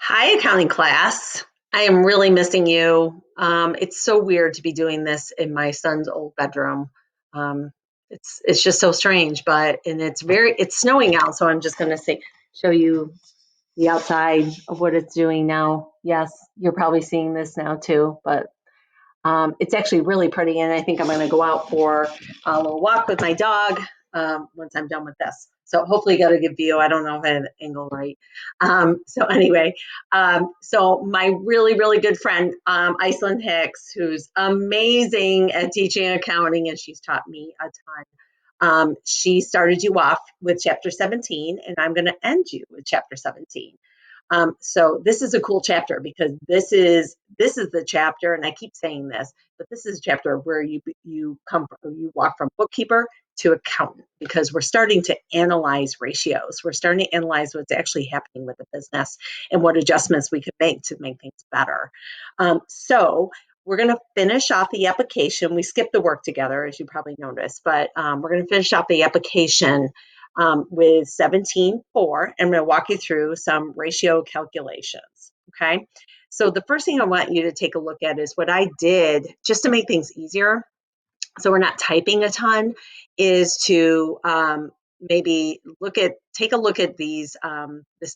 Hi, accounting class. I am really missing you. It's so weird to be doing this in my son's old bedroom. Um, it's just so strange, but and it's snowing out, so I'm just gonna show you the outside of what it's doing now. Yes, you're probably seeing this now too, but it's actually really pretty, and I think I'm going to go out for a little walk with my dog once I'm done with this. So hopefully you got a good view. I don't know if I have the angle right. So anyway, so my really, really good friend, Iceland Hicks, who's amazing at teaching accounting, and she's taught me a ton. She started you off with chapter 17, and I'm going to end you with chapter 17. So this is a cool chapter because this is the chapter, and I keep saying this, but this is a chapter where you walk from bookkeeper to accountant because we're starting to analyze ratios. We're starting to analyze what's actually happening with the business and what adjustments we could make to make things better. So we're going to finish off the application. We skipped the work together, as you probably noticed, but we're going to finish off the application with 17.4. I'm going to walk you through some ratio calculations, okay? So the first thing I want you to take a look at is what I did just to make things easier, so we're not typing a ton, is to maybe take a look at this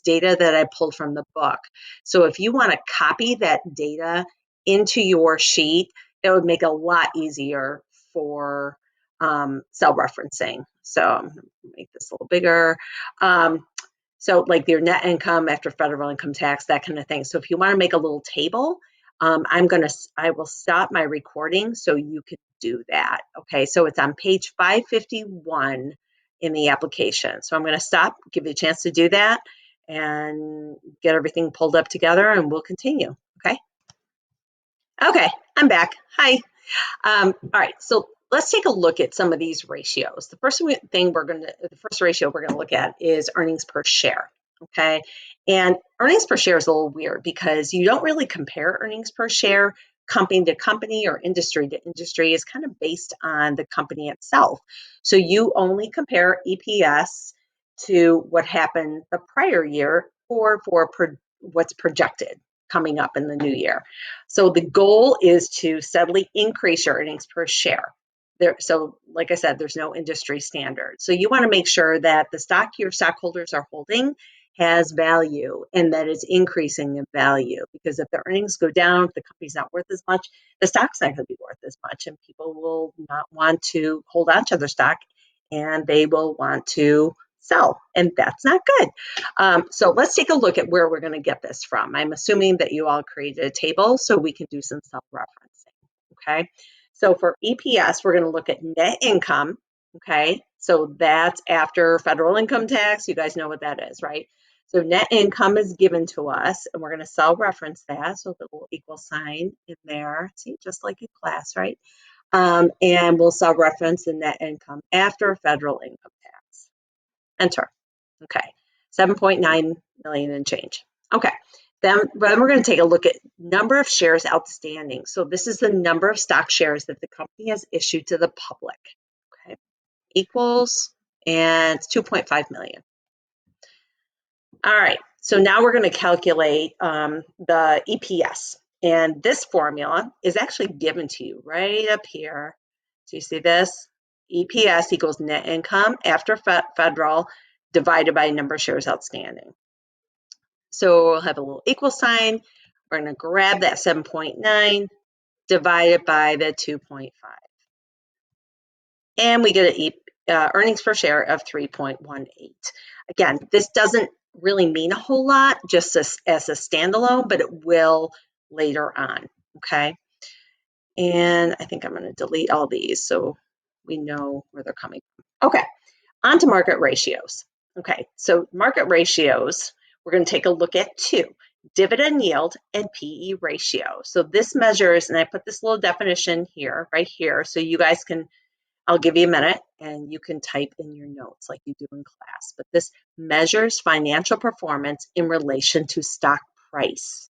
data that I pulled from the book. So if you want to copy that data into your sheet, it would make it a lot easier for cell referencing. So I'm going to make this a little bigger. So like your net income after federal income tax, that kind of thing. So if you want to make a little table, I will stop my recording so you can do that. Okay, so it's on page 551 in the application. So I'm going to stop, give you a chance to do that and get everything pulled up together, and we'll continue. Okay. Okay, I'm back. Hi. All right, so let's take a look at some of these ratios. The first ratio we're going to look at is earnings per share. Okay, and earnings per share is a little weird because you don't really compare earnings per share company to company or industry to industry. Is kind of based on the company itself. So you only compare EPS to what happened the prior year or for what's projected coming up in the new year. So the goal is to steadily increase your earnings per share. So like I said, there's no industry standard. So you want to make sure that the stock your stockholders are holding has value and that it's increasing in value. Because if the earnings go down, if the company's not worth as much, the stock's not going to be worth as much, and people will not want to hold on to their stock, and they will want to sell, and that's not good. So let's take a look at where we're going to get this from. I'm assuming that you all created a table so we can do some self-referencing, okay? So for EPS, we're going to look at net income, okay? So that's after federal income tax. You guys know what that is, right? So net income is given to us, and we're going to self-reference that, so the little equal sign in there. See, just like in class, right? And we'll self-reference the net income after federal income tax. Enter. Okay, 7.9 million and change. Okay, then we're going to take a look at number of shares outstanding. So this is the number of stock shares that the company has issued to the public. Okay, equals, and it's 2.5 million. All right, so now we're going to calculate the EPS. And this formula is actually given to you right up here. So you see this? EPS equals net income after federal divided by number of shares outstanding. So we'll have a little equal sign. We're going to grab that 7.9, divide it by the 2.5. And we get an earnings per share of 3.18. Again, this doesn't really mean a whole lot just as a standalone, but it will later on, okay? And I think I'm going to delete all these so we know where they're coming from. Okay, on to market ratios. Okay, so market ratios, we're going to take a look at two, dividend yield and PE ratio. So this measures, and I put this little definition here, right here, so you guys can, I'll give you a minute and you can type in your notes like you do in class. But this measures financial performance in relation to stock price.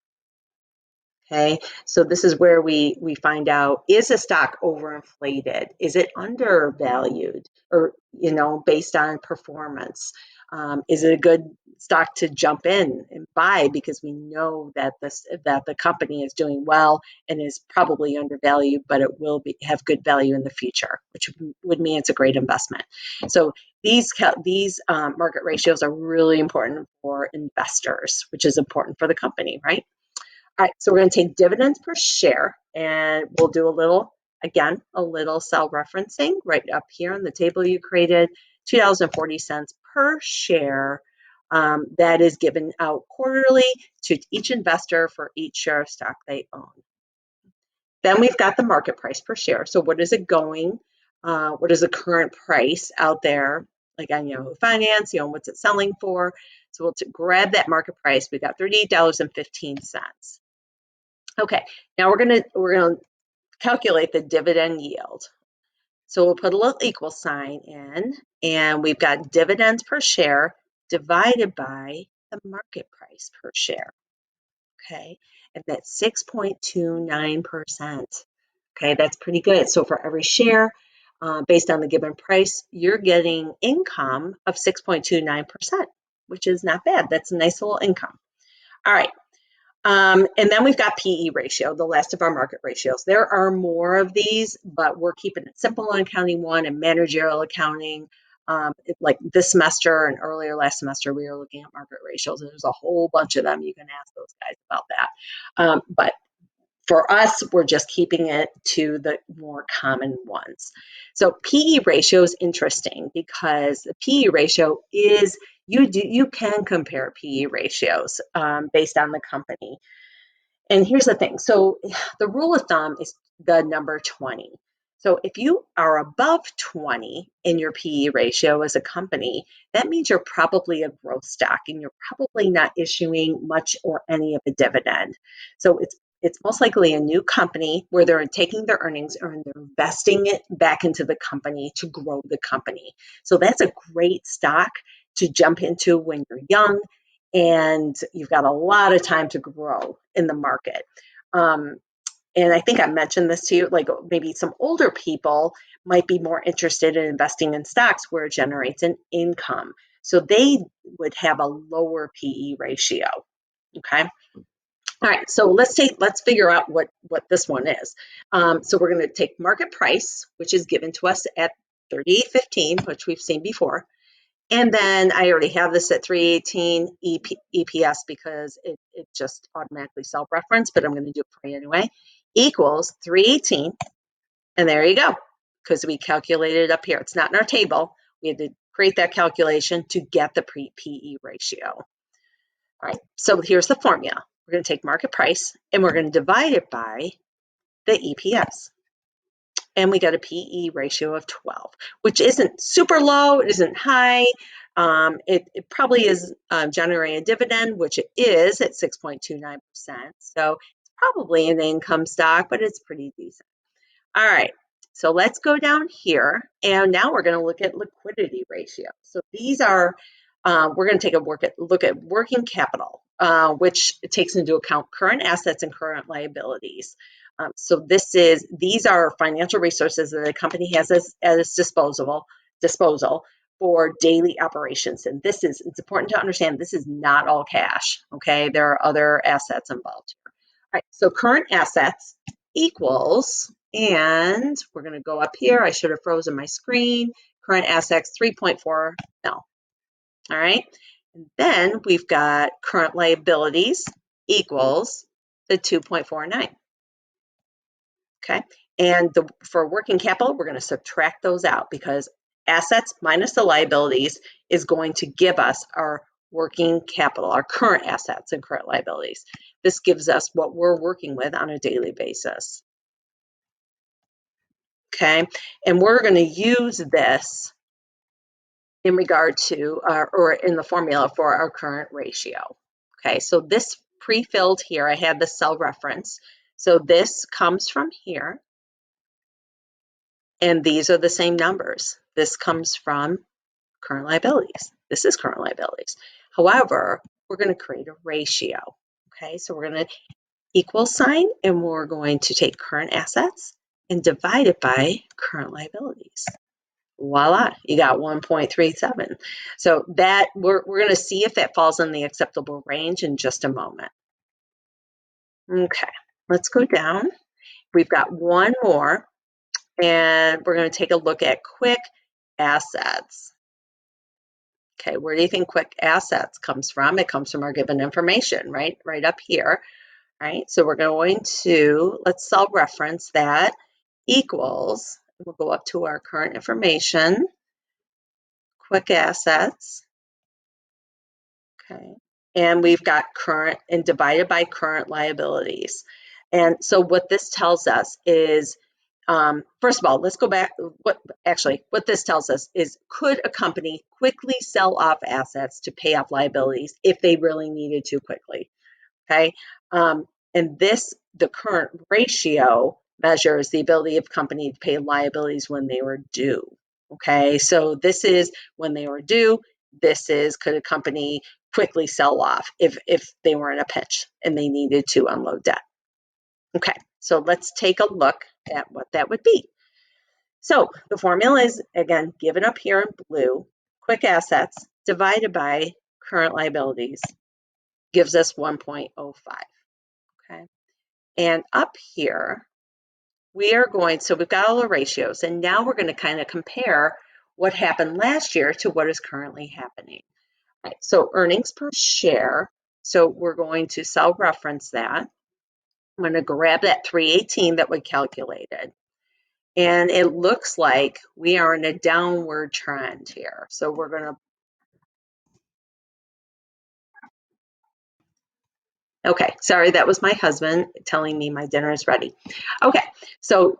Okay, so this is where we find out, is a stock overinflated? Is it undervalued? Or, based on performance? Is it a good stock to jump in and buy because we know that the company is doing well and is probably undervalued, but it will have good value in the future, which would mean it's a great investment. So these market ratios are really important for investors, which is important for the company, right? All right, so we're going to take dividends per share, and we'll do a little cell referencing right up here on the table you created, $2.40 per share. That is given out quarterly to each investor for each share of stock they own. Then we've got the market price per share. So what is it going? What is the current price out there? Like on Yahoo Finance, what's it selling for? So we'll grab that market price. We got $38.15. Okay, now we're gonna calculate the dividend yield. So we'll put a little equal sign in, and we've got dividends per share divided by the market price per share. Okay, and that's 6.29%. Okay, that's pretty good. So for every share, based on the given price, you're getting income of 6.29%, which is not bad. That's a nice little income. All right. And then we've got PE ratio, the last of our market ratios. There are more of these, but we're keeping it simple on accounting one and managerial accounting. Like this semester and earlier last semester, we were looking at market ratios, and there's a whole bunch of them. You can ask those guys about that. But for us, we're just keeping it to the more common ones. So PE ratio is interesting because the PE ratio is, you can compare PE ratios based on the company. And here's the thing. So the rule of thumb is the number 20. So if you are above 20 in your PE ratio as a company, that means you're probably a growth stock and you're probably not issuing much or any of a dividend. So it's most likely a new company where they're taking their earnings and they're investing it back into the company to grow the company. So that's a great stock to jump into when you're young and you've got a lot of time to grow in the market. And I think I mentioned this to you, like maybe some older people might be more interested in investing in stocks where it generates an income. So they would have a lower PE ratio. Okay. All right, so let's figure out what this one is. So we're going to take market price, which is given to us at 38.15, which we've seen before. And then I already have this at 318 EPS because it just automatically self-referenced, but I'm going to do it for you anyway, equals 318. And there you go, because we calculated it up here. It's not in our table. We had to create that calculation to get the PE ratio. All right, so here's the formula. We're going to take market price, and we're going to divide it by the EPS. And we got a PE ratio of 12, which isn't super low, it isn't high. It probably is generating a dividend, which it is at 6.29%. So it's probably an income stock, but it's pretty decent. All right, so let's go down here, and now we're going to look at liquidity ratio. So these are, we're going to take a look at working capital, which takes into account current assets and current liabilities. So these are financial resources that a company has at its disposal for daily operations. And it's important to understand this is not all cash, okay? There are other assets involved here. All right, so current assets equals, and we're going to go up here. I should have frozen my screen. Current assets, 3.4 mil. All right, and then we've got current liabilities equals the 2.49. Okay, and for working capital, we're going to subtract those out because assets minus the liabilities is going to give us our working capital, our current assets and current liabilities. This gives us what we're working with on a daily basis. Okay, and we're going to use this in regard to, or in the formula for our current ratio. Okay, so this pre-filled here, I had the cell reference. So this comes from here. And these are the same numbers. This comes from current liabilities. This is current liabilities. However, we're going to create a ratio. Okay, so we're going to equal sign, and we're going to take current assets and divide it by current liabilities. Voila, you got 1.37. So that we're going to see if that falls in the acceptable range in just a moment. Okay, let's go down. We've got one more, and we're going to take a look at quick assets. Okay, where do you think quick assets comes from? It comes from our given information, right? Right up here, right? So we're going to, let's cell reference that equals, we'll go up to our current information, quick assets, okay? And we've got current and divided by current liabilities. And so what this tells us is, first of all, let's go back. What this tells us is, could a company quickly sell off assets to pay off liabilities if they really needed to quickly? Okay. And the current ratio measures the ability of company to pay liabilities when they were due. Okay. So this is when they were due. This is, could a company quickly sell off if they were in a pinch and they needed to unload debt? Okay. So let's take a look at what that would be. So the formula is, again, given up here in blue, quick assets divided by current liabilities gives us 1.05. Okay. And up here, we are going, so we've got all the ratios, and now we're going to kind of compare what happened last year to what is currently happening. Right. So earnings per share, so we're going to cell reference that. I'm going to grab that 318 that we calculated. And it looks like we are in a downward trend here. So we're going to, okay, sorry, that was my husband telling me my dinner is ready. Okay, so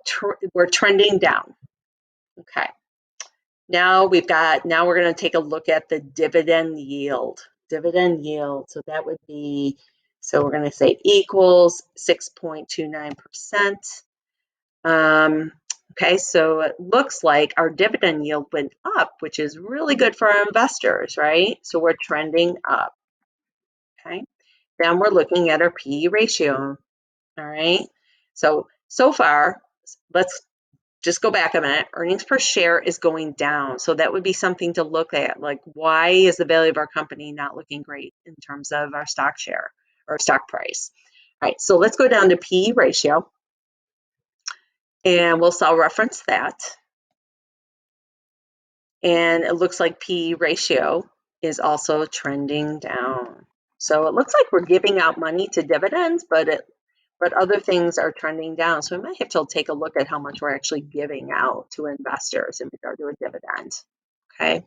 we're trending down. Okay. Now we're going to take a look at the dividend yield. Dividend yield, so that would be, so we're going to say equals 6.29%. Okay, so it looks like our dividend yield went up, which is really good for our investors, right? So we're trending up. Okay, then we're looking at our PE ratio. All right, so far, let's just go back a minute. Earnings per share is going down. So that would be something to look at. Like, why is the value of our company not looking great in terms of our stock share or stock price? All right, so let's go down to PE ratio, and we'll cell reference that. And it looks like PE ratio is also trending down. So it looks like we're giving out money to dividends, but other things are trending down. So we might have to take a look at how much we're actually giving out to investors in regard to a dividend. Okay.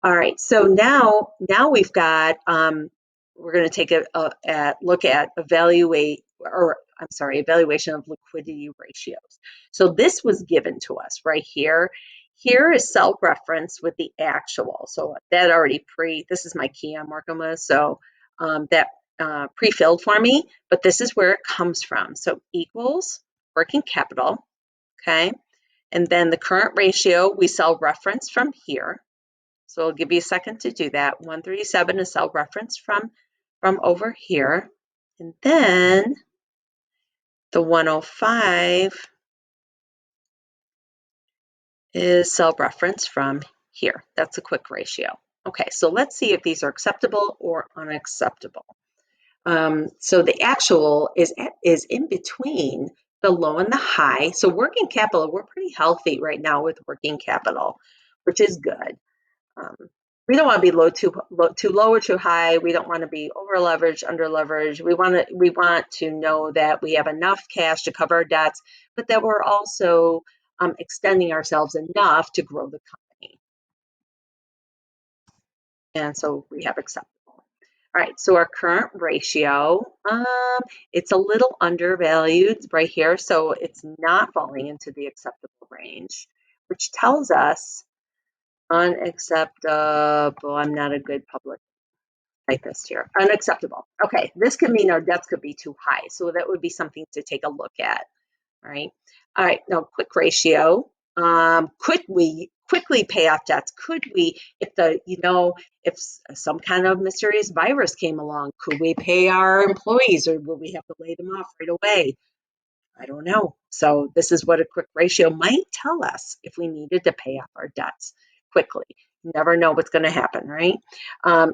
All right. So now we've got, we're going to take a look at evaluation of liquidity ratios. So this was given to us right here. Here is cell reference with the actual. So that already this is my key I'm working with. So that pre-filled for me, but this is where it comes from. So equals working capital, okay? And then the current ratio, we cell reference from here. So I'll give you a second to do that. 137 is cell reference from over here. And then the 105 is cell reference from here. That's a quick ratio. Okay, so let's see if these are acceptable or unacceptable. So the actual is in between the low and the high. So working capital, we're pretty healthy right now with working capital, which is good. We don't want to be too low or too high. We don't want to be over leveraged, under leveraged. We want to know that we have enough cash to cover our debts, but that we're also extending ourselves enough to grow the company. And so we have acceptable. All right, so our current ratio, it's a little undervalued right here, so it's not falling into the acceptable range, which tells us unacceptable. I'm not a good public typist here. Unacceptable. Okay, this could mean our debts could be too high, so that would be something to take a look at. All right. All right. Now, quick ratio. Could we quickly pay off debts? Could we, if some kind of mysterious virus came along, could we pay our employees, or will we have to lay them off right away? I don't know. So this is what a quick ratio might tell us if we needed to pay off our debts quickly. You never know what's going to happen, right?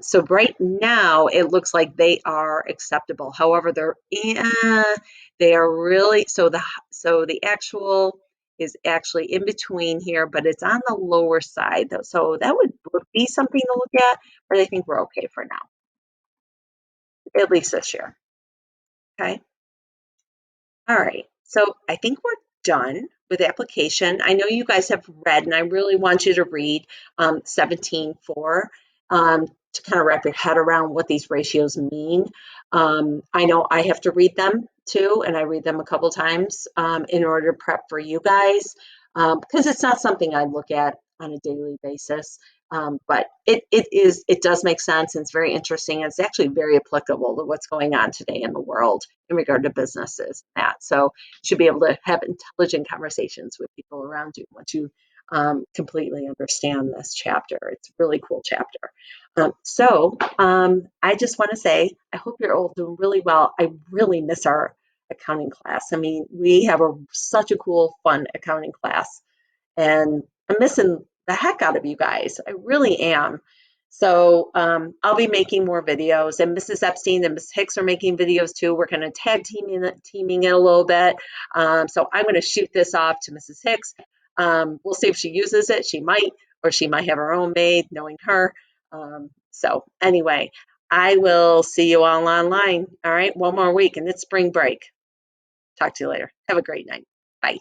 So right now it looks like they are acceptable. However, they are really so the actual is actually in between here, but it's on the lower side though. So that would be something to look at, but I think we're okay for now, at least this year. Okay. All right, so I think we're done with the application. I know you guys have read, and I really want you to read 17.4 to kind of wrap your head around what these ratios mean. I know I have to read them too, and I read them a couple times in order to prep for you guys because it's not something I look at on a daily basis. But it does make sense and it's very interesting. And it's actually very applicable to what's going on today in the world in regard to businesses. So you should be able to have intelligent conversations with people around you once you completely understand this chapter. It's a really cool chapter. I just want to say I hope you're all doing really well. I really miss our accounting class. I mean, we have such a cool, fun accounting class and I'm missing the heck out of you guys. I really am. So I'll be making more videos, and Mrs. Epstein and Ms. Hicks are making videos too. We're going to teaming it a little bit. So I'm going to shoot this off to Mrs. Hicks. We'll see if she uses it. She might, or she might have her own made, knowing her. So anyway, I will see you all online. All right, one more week, and it's spring break. Talk to you later. Have a great night. Bye.